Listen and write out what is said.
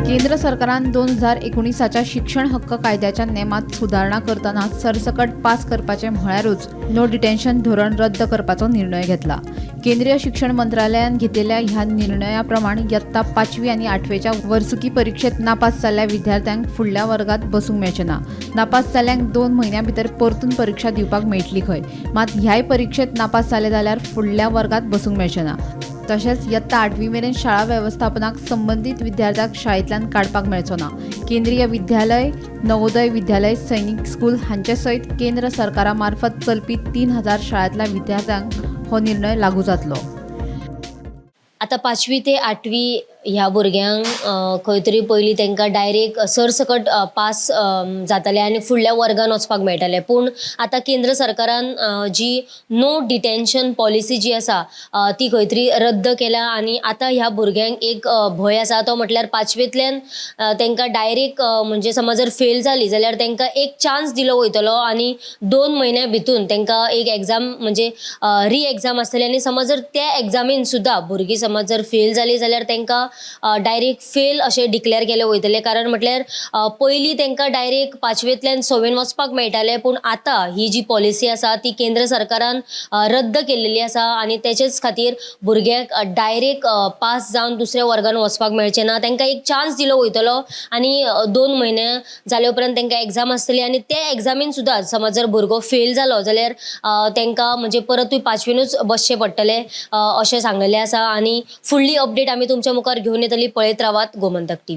केंद्र सरकारान 2019च्या शिक्षण हक्क कायद्याच्या नेमात सुधारणा करताना सरसकट पास करपाचे म्हळ्यारूच नो डिटेन्शन धोरण रद्द करपाचो निर्णय घेतला। केंद्रीय शिक्षण मंत्रालयान घेतलेल्या ह्या निर्णयाप्रमाणे इयत्ता 5वी आणि 8वेच्या वर्सुकी परीक्षेत नापास जाल्ल्या विद्यार्थ्यांक फुडल्या वर्गात बसूंक मेळचे ना। नापास जाल्ल्यांक 2 म्हयन्यां भितर परतून परीक्षा दिवपाक मेळटली खंय, मात ह्याय परीक्षेत नापास जाले जाल्यार फुडल्या वर्गात बसूंक मेळचे ना। तशेंच इयत्ता 8वी मेरेन शाळा वेवस्थापनाक संबंधित विद्यार्थ्याक शाळेंतल्यान काडपाक मेळचो ना। केंद्रीय विद्यालय, नवोदय विद्यालय, सैनिक स्कूल हांचे सयत केंद्र सरकारा मार्फत चलपी 3000 शाळेंतल्या विद्यार्थ्यांक हो निर्णय लागू जातलो। आता 5वी ते 8वी ह्या भुरग्यांक खंय तरी पयलीं तांकां डायरेक्ट सरसकट पास जाताले आनी फुडल्या वर्गान वचपाक मेळटाले। पूण आतां केंद्र सरकारान जी नो डिटेन्शन पॉलिसी जी आसा ती खंय तरी रद्द केल्या आनी आतां ह्या भुरग्यांक एक भंय आसा तो म्हटल्यार 5वेंतल्यान तांकां डायरेक्ट म्हणजे समज जर फेल जाली जाल्यार तांकां एक चान्स दिलो वयतलो आनी 2 म्हयन्यां भितून तांकां एक एग्जाम म्हणजे री एग्जाम आसतली आनी समज जर त्या एग्जामीन सुद्दां भुरगीं समज जर फेल जाली जाल्यार तांकां डायरेक्ट फेल अशें डिक्लेअर केले वयतले। कारण म्हटल्यार पयलीं तांकां डायरेक्ट 5वेंतल्यान 6वेन वचपाक मेळटाले, पूण आतां ही जी पॉलिसी आसा ती केंद्र सरकारान रद्द केलेली आसा आनी तेचेच खातीर भुरग्यांक डायरेक्ट पास जावन दुसऱ्या वर्गान वचपाक मेळचे ना। तांकां एक चान्स दिलो वयतलो आनी 2 म्हयने जाले उपरांत तांकां एग्जाम आसतली आनी त्या एग्जामीन सुद्दां समज जर भुरगो फेल जालो जाल्यार तांकां म्हणजे परतूय 5वेनूच बसचें पडटलें अशें सांगलेलें आसा। आनी फुडली अपडेट आमी तुमच्या मुखार घेवन येतली। पळयत रावात गोमंतक टीव्ही।